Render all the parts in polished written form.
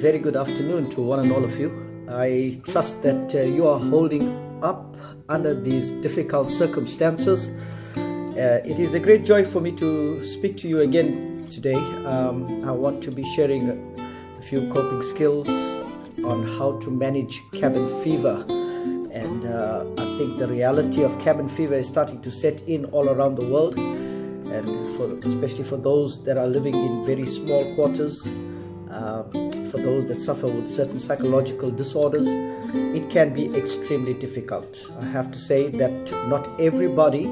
very good afternoon to one and all of you. I trust that you are holding up under these difficult circumstances. It is a great joy for me to speak to you again today. I want to be sharing a few coping skills on how to manage cabin fever. And I think the reality of cabin fever is starting to set in all around the world. And especially for those that are living in very small quarters, for those that suffer with certain psychological disorders, it can be extremely difficult. I have to say that not everybody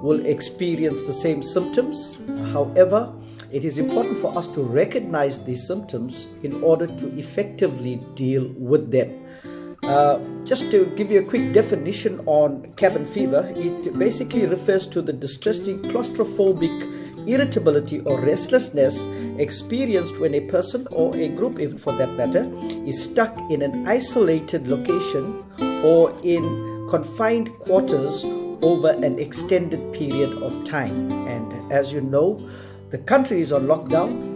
will experience the same symptoms. However, it is important for us to recognize these symptoms in order to effectively deal with them. Just to give you a quick definition on cabin fever, it basically refers to the distressing claustrophobic irritability or restlessness experienced when a person, or a group even for that matter, is stuck in an isolated location or in confined quarters over an extended period of time. And as you know, the country is on lockdown.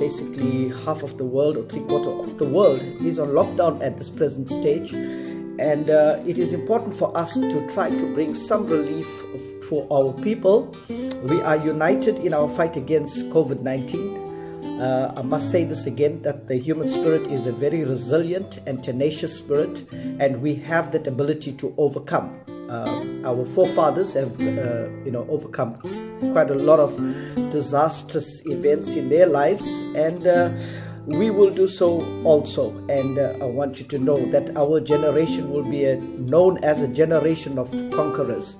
Basically half of the world, or three-quarters of the world, is on lockdown at this present stage. And it is important for us to try to bring some relief for our people. We are united in our fight against COVID-19. I must say this again, that the human spirit is a very resilient and tenacious spirit, and we have that ability to overcome. Our forefathers have overcome quite a lot of disastrous events in their lives, and we will do so also. And I want you to know that our generation will be known as a generation of conquerors,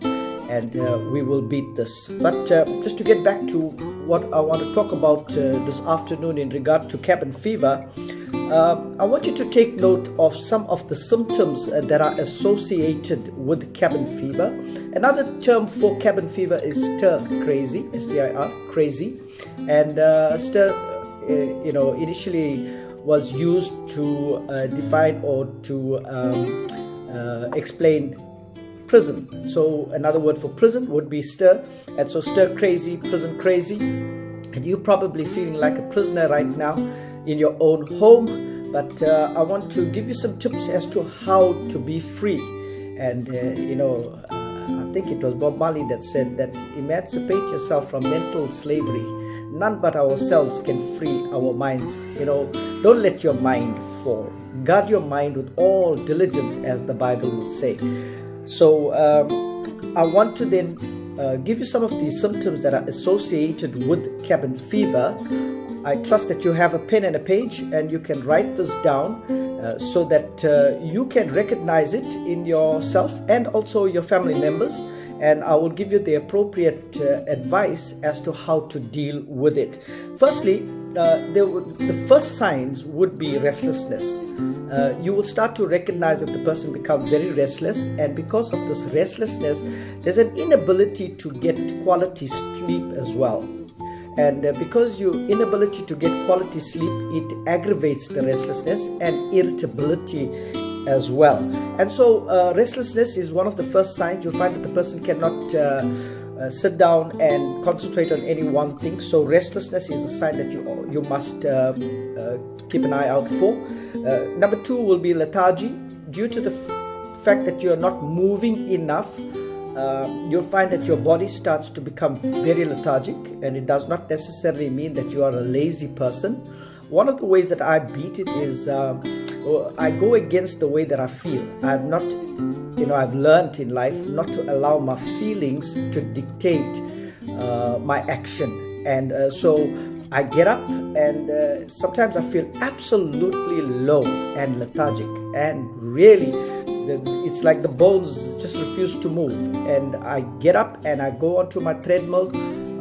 and we will beat this. But just to get back to what I want to talk about this afternoon in regard to cabin fever, I want you to take note of some of the symptoms that are associated with cabin fever. Another term for cabin fever is stir crazy, S-T-I-R, crazy. And stir, initially was used to define or to explain prison. So another word for prison would be stir. And so stir crazy, prison crazy. And you're probably feeling like a prisoner right now in your own home, but I want to give you some tips as to how to be free. And I think it was Bob Marley that said that emancipate yourself from mental slavery. None but ourselves can free our minds. Don't let your mind fall. Guard your mind with all diligence, as the Bible would say. So I want to then give you some of the symptoms that are associated with cabin fever. I trust that you have a pen and a page, and you can write this down so that you can recognize it in yourself and also your family members. And I will give you the appropriate advice as to how to deal with it. Firstly, the first signs would be restlessness. You will start to recognize that the person becomes very restless, and because of this restlessness, there's an inability to get quality sleep as well. And because your inability to get quality sleep, it aggravates the restlessness and irritability as well. And so restlessness is one of the first signs. You'll find that the person cannot sit down and concentrate on any one thing. So restlessness is a sign that you must keep an eye out for. Number two will be lethargy. Due to the fact that you are not moving enough, you'll find that your body starts to become very lethargic, and it does not necessarily mean that you are a lazy person. One of the ways that I beat it is I go against the way that I feel. I've learned in life not to allow my feelings to dictate my action. And so I get up, and sometimes I feel absolutely low and lethargic, and really it's like the bones just refuse to move. And I get up and I go onto my treadmill,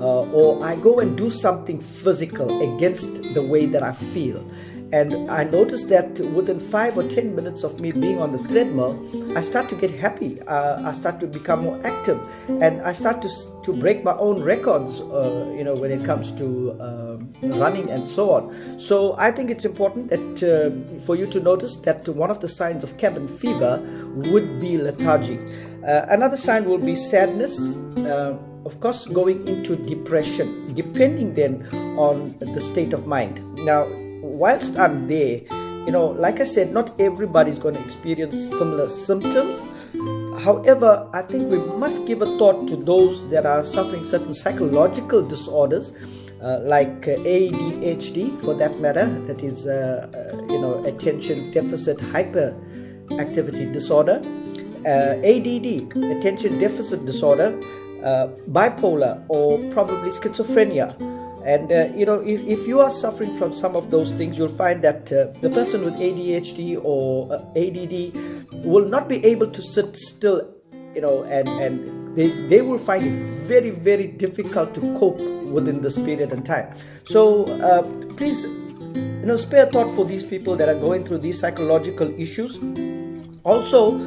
or I go and do something physical against the way that I feel. And I noticed that within 5 or 10 minutes of me being on the treadmill, I start to get happy. I start to become more active, and I start to break my own records, when it comes to running and so on. So I think it's important that for you to notice that one of the signs of cabin fever would be lethargy. Another sign will be sadness. Of course, going into depression, depending then on the state of mind. Now, whilst I'm there, like I said, not everybody's going to experience similar symptoms. However, I think we must give a thought to those that are suffering certain psychological disorders, like ADHD, for that matter, that is, attention deficit hyperactivity disorder, ADD, attention deficit disorder, bipolar, or probably schizophrenia. And if you are suffering from some of those things, you'll find that the person with ADHD or ADD will not be able to sit still, and they will find it very, very difficult to cope within this period of time. So please, spare thought for these people that are going through these psychological issues. Also,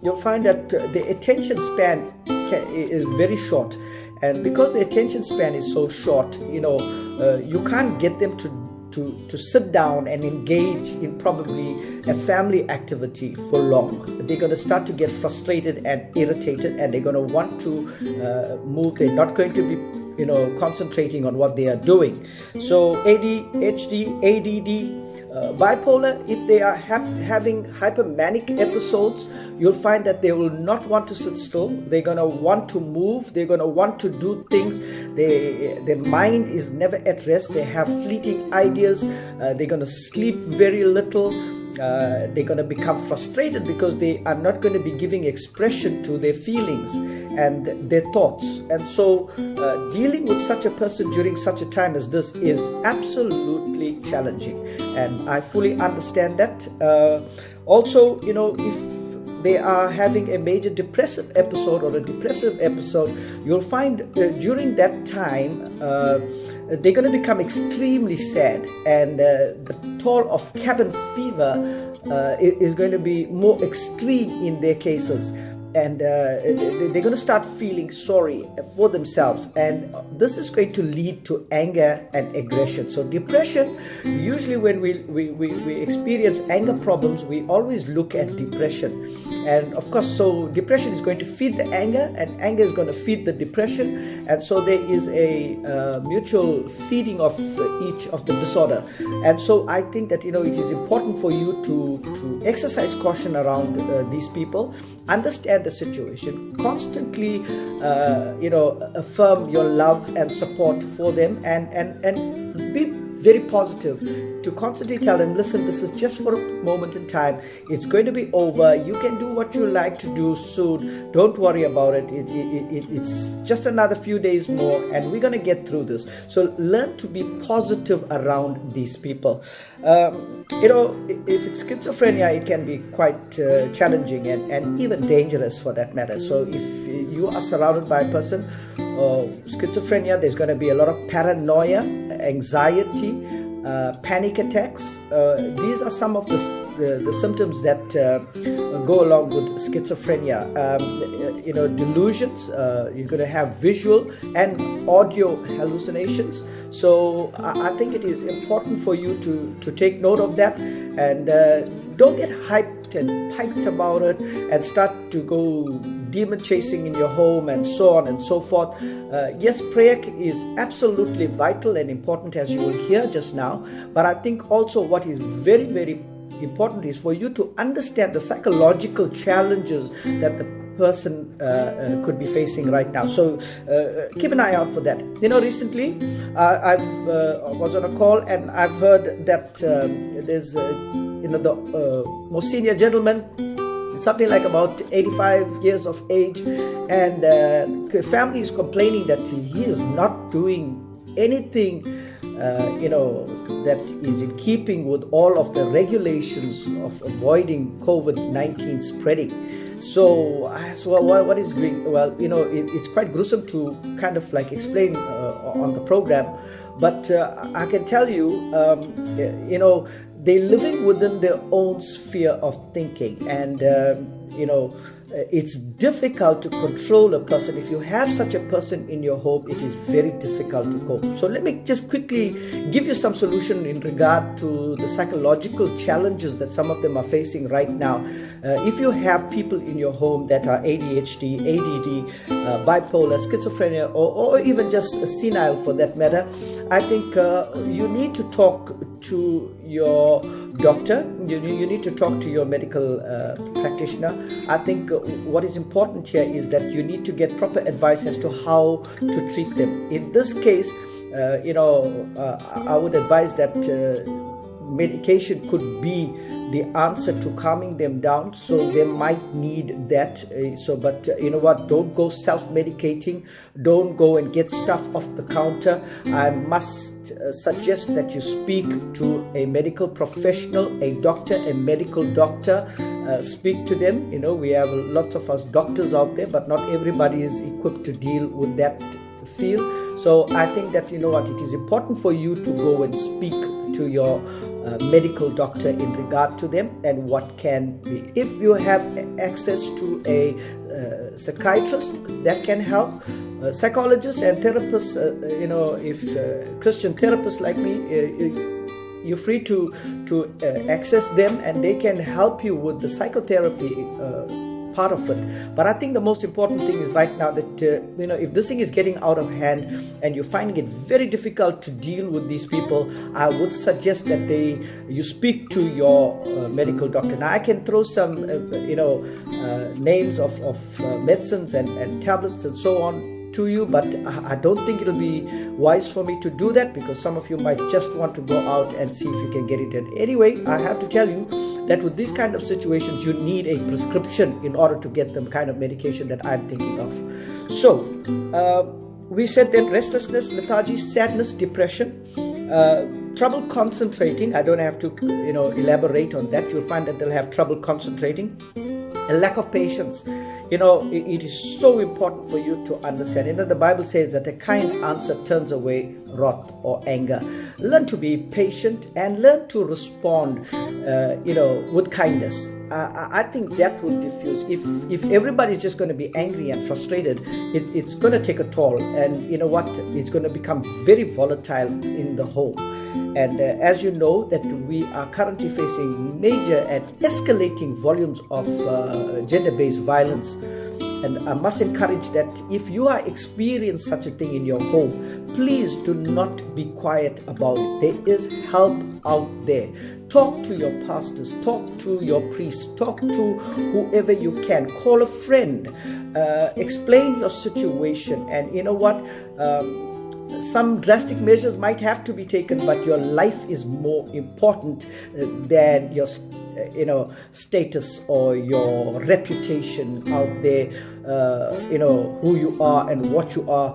you'll find that the attention span is very short. And because the attention span is so short, you can't get them to sit down and engage in probably a family activity for long. They're going to start to get frustrated and irritated, and they're going to want to move. They're not going to be concentrating on what they are doing. So ADHD, ADD, bipolar, if they are having hypermanic episodes, you'll find that they will not want to sit still. They're going to want to move. They're going to want to do things. Their mind is never at rest. They have fleeting ideas. They're going to sleep very little. They're going to become frustrated because they are not going to be giving expression to their feelings and their thoughts. And so dealing with such a person during such a time as this is absolutely challenging, and I fully understand that. Also, if they are having a major depressive episode or a depressive episode, you'll find during that time they're going to become extremely sad, and the toll of cabin fever is going to be more extreme in their cases. And they're going to start feeling sorry for themselves, and this is going to lead to anger and aggression. So depression, usually when we experience anger problems, we always look at depression. And of course, so depression is going to feed the anger, and anger is going to feed the depression, and so there is a mutual feeding of each of the disorder. And so I think that it is important for you to exercise caution around these people, understand the situation, constantly affirm your love and support for them, and be very positive, to constantly tell them, listen, this is just for a moment in time. It's going to be over. You can do what you like to do soon. Don't worry about it. It's just another few days more, and we're going to get through this. So learn to be positive around these people. If it's schizophrenia, it can be quite challenging and even dangerous for that matter. So if you are surrounded by a person schizophrenia, there's going to be a lot of paranoia, anxiety, panic attacks. These are some of the symptoms that go along with schizophrenia. Delusions. You're going to have visual and audio hallucinations. So I think it is important for you to take note of that, and don't get hyped and hyped about it and start to go demon chasing in your home and so on and so forth. Yes, prayer is absolutely vital and important, as you will hear just now, but I think also what is very, very important is for you to understand the psychological challenges that the person could be facing right now. So keep an eye out for that. Recently I was on a call, and I've heard that there's the most senior gentleman, something like about 85 years of age, and family is complaining that he is not doing anything that is in keeping with all of the regulations of avoiding COVID-19 spreading. So I asked, well, what is doing? Well, it's quite gruesome to kind of like explain on the program, but I can tell you, they're living within their own sphere of thinking, and it's difficult to control a person. If you have such a person in your home, it is very difficult to cope. So let me just quickly give you some solution in regard to the psychological challenges that some of them are facing right now. If you have people in your home that are ADHD, ADD, bipolar, schizophrenia, or even just senile for that matter, I think you need to talk to your doctor. You need to talk to your medical practitioner. I think what is important here is that you need to get proper advice as to how to treat them. In this case, I would advise that medication could be the answer to calming them down, so they might need that. But you know what, don't go self-medicating, don't go and get stuff off the counter. I must suggest that you speak to a medical professional, a doctor, a medical doctor. Speak to them. We have lots of us doctors out there, but not everybody is equipped to deal with that field. So I think that it is important for you to go and speak to your medical doctor in regard to them and what can be. If you have access to a psychiatrist, that can help. Psychologists and therapists, if Christian therapists like me, you're free to access them, and they can help you with the psychotherapy part of it. But I think the most important thing is right now that if this thing is getting out of hand and you're finding it very difficult to deal with these people, I would suggest that you speak to your medical doctor. Now I can throw some names of medicines and tablets and so on to you, but I don't think it'll be wise for me to do that, because some of you might just want to go out and see if you can get it in. Anyway, I have to tell you that with these kind of situations, you need a prescription in order to get the kind of medication that I'm thinking of. So we said that restlessness, lethargy, sadness, depression, trouble concentrating. I don't have to elaborate on that. You'll find that they'll have trouble concentrating. A lack of patience. It is so important for you to understand. The Bible says that a kind answer turns away wrath or anger. Learn to be patient and learn to respond, with kindness. I think that will diffuse. If everybody's just going to be angry and frustrated, it's going to take a toll. And you know what? It's going to become very volatile in the home. And as you know, that we are currently facing major and escalating volumes of gender-based violence. And I must encourage that if you are experiencing such a thing in your home, please do not be quiet about it. There is help out there. Talk to your pastors, talk to your priests, talk to whoever you can. Call a friend, explain your situation, and you know what? Some drastic measures might have to be taken, but your life is more important than your status or your reputation out there, who you are and what you are.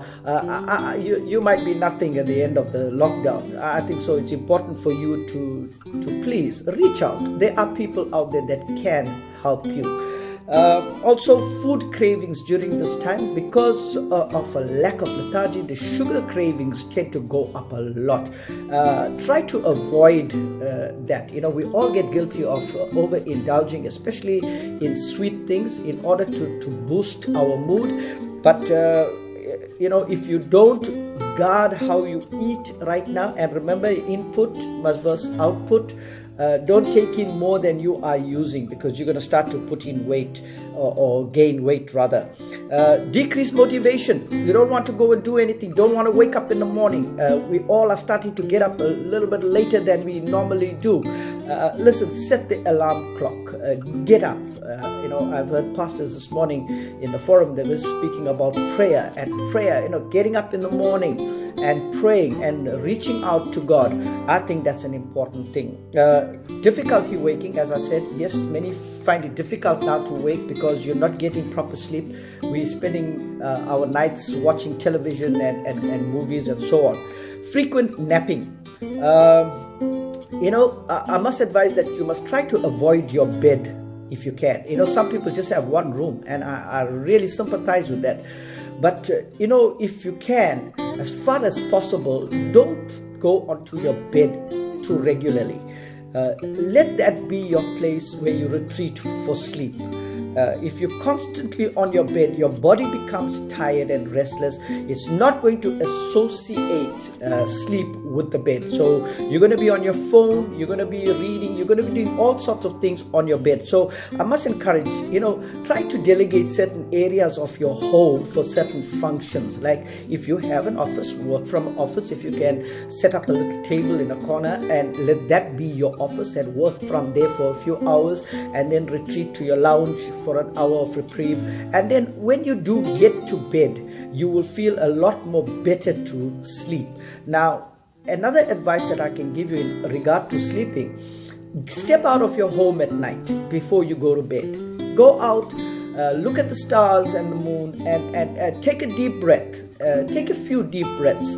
You might be nothing at the end of the lockdown. I think so it's important for you to please reach out. There are people out there that can help you. Also, food cravings during this time, because of a lack of lethargy, the sugar cravings tend to go up a lot. Try to avoid that. We all get guilty of overindulging, especially in sweet things, in order to boost our mood. But if you don't guard how you eat right now, and remember, input must versus output. Don't take in more than you are using, because you're going to start to put in weight or gain weight rather. Decrease motivation. You don't want to go and do anything. Don't want to wake up in the morning. We all are starting to get up a little bit later than we normally do. Listen, set the alarm clock. Get up. I've heard pastors this morning in the forum, they were speaking about prayer, getting up in the morning and praying and reaching out to God. I think that's an important thing. Difficulty waking, as I said, yes, many find it difficult now to wake because you're not getting proper sleep. We're spending our nights watching television and movies and so on. Frequent napping. I must advise that you must try to avoid your bed if you can. Some people just have one room, and I really sympathize with that. But if you can, as far as possible, don't go onto your bed too regularly. Let that be your place where you retreat for sleep. If you're constantly on your bed, your body becomes tired and restless. It's not going to associate sleep with the bed. So you're going to be on your phone, you're going to be reading, you're going to be doing all sorts of things on your bed. So I must encourage, try to delegate certain areas of your home for certain functions. Like if you have an office, work from office. If you can set up a little table in a corner and let that be your office and work from there for a few hours, and then retreat to your lounge for an hour of reprieve. And then when you do get to bed, you will feel a lot more better to sleep. Now, another advice that I can give you in regard to sleeping: step out of your home at night before you go to bed. Go out, look at the stars and the moon, and take a deep breath. Take a few deep breaths.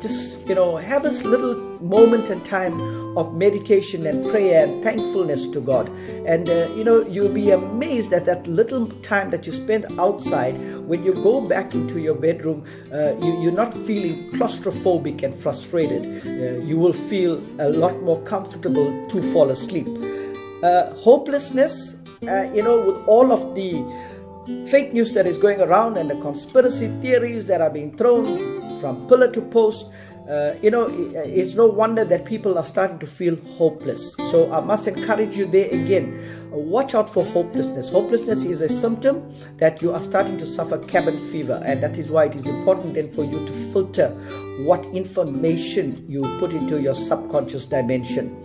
Just have a little moment and time of meditation and prayer and thankfulness to God. And you'll be amazed at that little time that you spend outside. When you go back into your bedroom, you're not feeling claustrophobic and frustrated. You will feel a lot more comfortable to fall asleep. Hopelessness, with all of the fake news that is going around and the conspiracy theories that are being thrown from pillar to post, it's no wonder that people are starting to feel hopeless. So I must encourage you there again. Watch out for hopelessness. Hopelessness is a symptom that you are starting to suffer cabin fever, and that is why it is important then for you to filter what information you put into your subconscious dimension.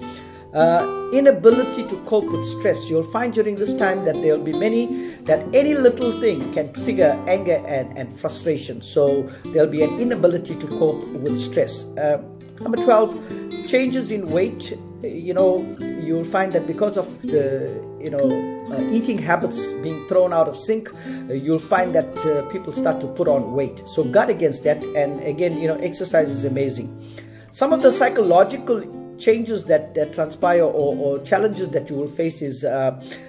Inability to cope with stress. You'll find during this time that there will be many that any little thing can trigger anger and frustration. So there'll be an inability to cope with stress. Number 12, changes in weight. You'll find that because of the eating habits being thrown out of sync, you'll find that people start to put on weight. So guard against that. And again, exercise is amazing. Some of the psychological changes that transpire or challenges that you will face is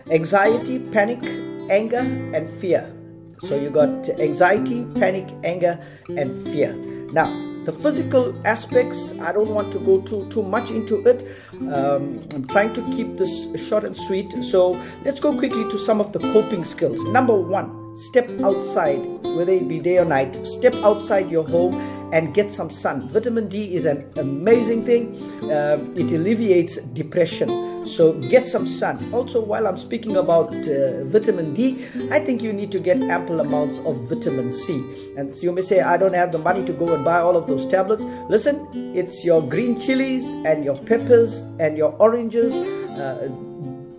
anxiety, panic, anger, and fear. So you got anxiety, panic, anger, and fear. Now, the physical aspects, I don't want to go too much into it. I'm trying to keep this short and sweet. So let's go quickly to some of the coping skills. Number 1, step outside, whether it be day or night. Step outside your home and get some sun. Vitamin D is an amazing thing. It alleviates depression. So get some sun. Also, while I'm speaking about vitamin D, I think you need to get ample amounts of vitamin C. And you may say, I don't have the money to go and buy all of those tablets. Listen, it's your green chilies and your peppers and your oranges.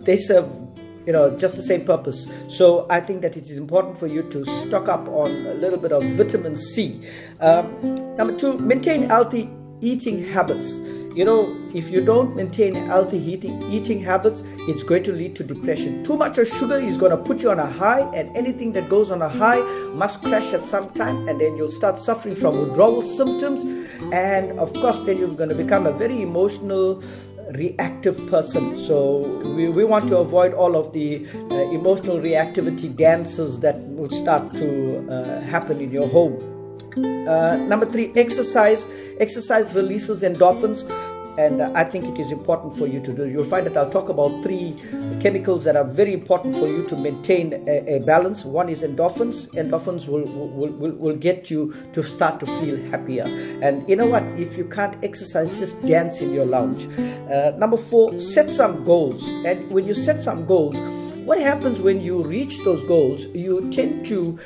They serve just the same purpose. So I think that it is important for you to stock up on a little bit of vitamin C. Number 2, maintain healthy eating habits. If you don't maintain healthy eating habits, it's going to lead to depression. Too much of sugar is going to put you on a high, and anything that goes on a high must crash at some time, and then you'll start suffering from withdrawal symptoms. And of course, then you're going to become a very emotional, reactive person. So we want to avoid all of the emotional reactivity dances that will start to happen in your home. Number 3, exercise. Exercise releases endorphins, and I think it is important for you to do. You'll find that I'll talk about 3 chemicals that are very important for you to maintain a balance. One is endorphins. Endorphins will get you to start to feel happier. And you know what? If you can't exercise, just dance in your lounge. Number 4, set some goals. And when you set some goals, what happens when you reach those goals? You tend to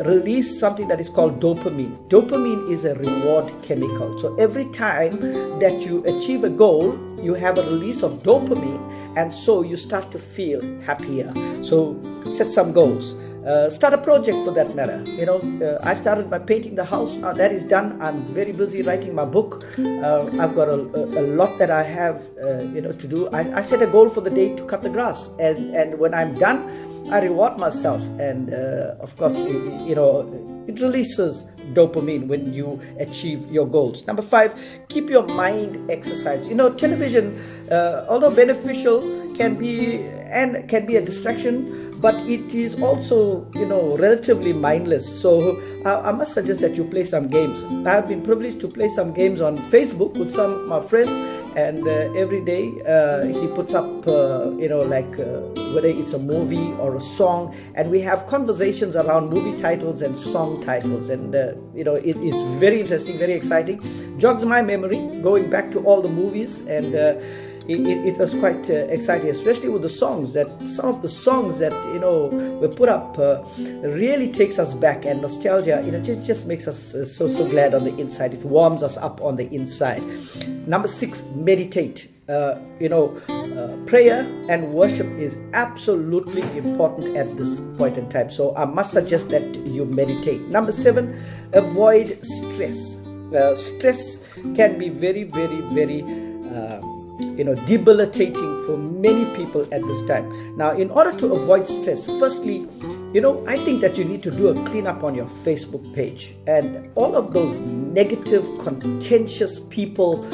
release something that is called dopamine. Dopamine is a reward chemical. So every time that you achieve a goal, you have a release of dopamine, and so you start to feel happier. So set some goals. Start a project for that matter. I started by painting the house. Now that is done. I'm very busy writing my book. I've got a lot that I have to do. I set a goal for the day to cut the grass, and when I'm done, I reward myself. And of course, it releases dopamine when you achieve your goals. Number 5, keep your mind exercised. Television, although beneficial, can be a distraction, but it is also relatively mindless. So I must suggest that you play some games. I have been privileged to play some games on Facebook with some of my friends, and every day he puts up whether it's a movie or a song, and we have conversations around movie titles and song titles, and it's very interesting, very exciting, jogs my memory going back to all the movies, and it was quite exciting, especially with the songs. That some of the songs that were put up really takes us back, and nostalgia just makes us so glad on the inside. It warms us up on the inside. Number 6, meditate. Prayer and worship is absolutely important at this point in time, so I must suggest that you meditate. Number 7, avoid stress. Stress can be very, very, very debilitating for many people at this time. Now, in order to avoid stress, firstly, I think that you need to do a cleanup on your Facebook page, and all of those negative, contentious people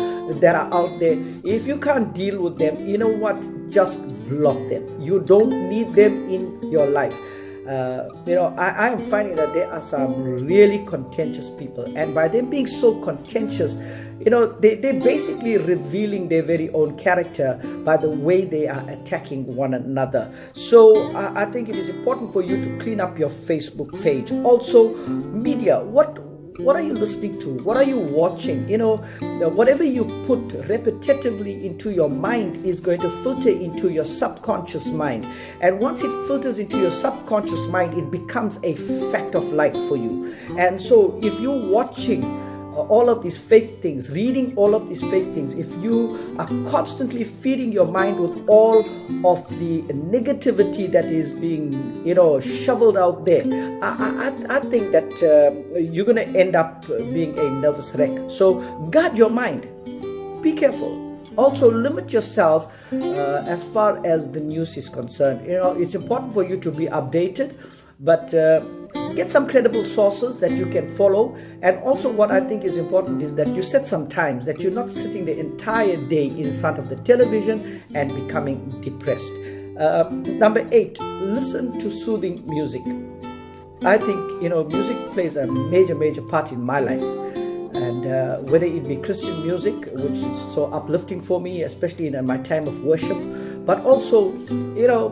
that are out there. If you can't deal with them, you know what? Just block them. You don't need them in your life. I am finding that there are some really contentious people, and by them being so contentious, they're basically revealing their very own character by the way they are attacking one another. So I think it is important for you to clean up your Facebook page. Also, media. What are you listening to? What are you watching? Whatever you put repetitively into your mind is going to filter into your subconscious mind. And once it filters into your subconscious mind, it becomes a fact of life for you. And so if you're watching all of these fake things, reading all of these fake things, if you are constantly feeding your mind with all of the negativity that is being shoveled out there, I think that you're going to end up being a nervous wreck. So guard your mind, be careful. Also, limit yourself as far as the news is concerned. It's important for you to be updated, but get some credible sources that you can follow. And also, what I think is important is that you set some times, that you're not sitting the entire day in front of the television and becoming depressed. Number 8, listen to soothing music. I think music plays a major part in my life, and whether it be Christian music, which is so uplifting for me, especially in my time of worship, but also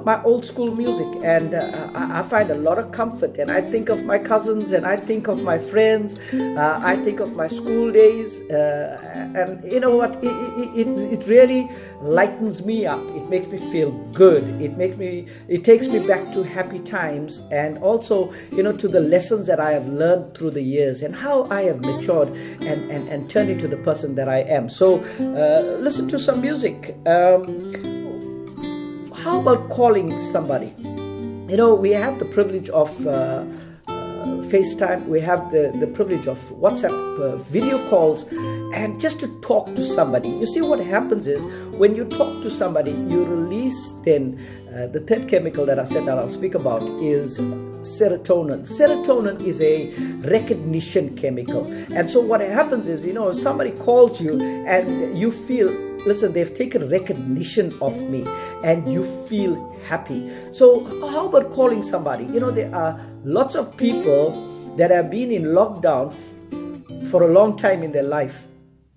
my old school music, and I find a lot of comfort, and I think of my cousins, and I think of my friends, I think of my school days, and you know what, it really lightens me up. It makes me feel good. It takes me back to happy times, and also to the lessons that I have learned through the years, and how I have matured and turned into the person that I am. So listen to some music. How about calling somebody? We have the privilege of FaceTime. We have the privilege of WhatsApp video calls, and just to talk to somebody. You see, what happens is when you talk to somebody, you release then the third chemical that I said that I'll speak about is serotonin. Serotonin is a recognition chemical, and so what happens is if somebody calls you and you feel, listen, they've taken recognition of me, and you feel happy. So how about calling somebody? There are lots of people that have been in lockdown for a long time in their life,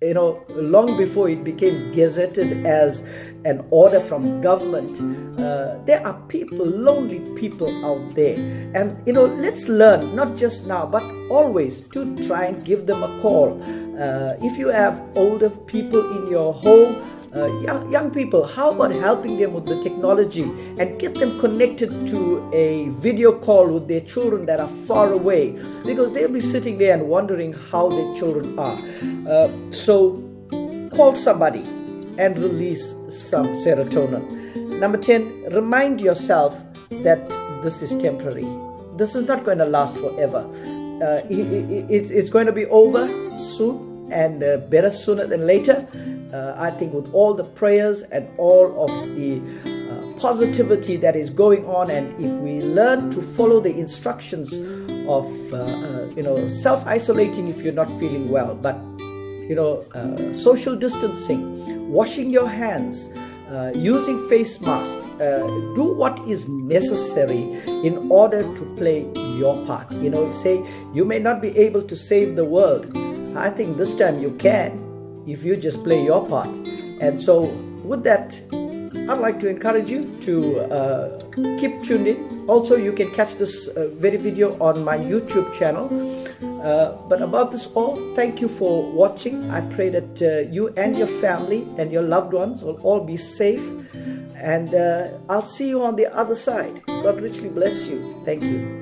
long before it became gazetted as an order from government. There are people, lonely people out there, and let's learn, not just now but always, to try and give them a call. If you have older people in your home, young people, how about helping them with the technology and get them connected to a video call with their children that are far away, because they'll be sitting there and wondering how their children are. So call somebody and release some serotonin. Number 10, remind yourself that this is temporary. This is not going to last forever. It's going to be over soon, and better sooner than later. I think with all the prayers and all of the positivity that is going on, and if we learn to follow the instructions of self-isolating if you're not feeling well, but social distancing, washing your hands, using face masks, do what is necessary in order to play your part. Say you may not be able to save the world. I think this time you can, if you just play your part And so with that, I'd like to encourage you to keep tuned in. Also, you can catch this very video on my YouTube channel. But above this all, thank you for watching. I pray that you and your family and your loved ones will all be safe. And I'll see you on the other side. God richly bless you. Thank you.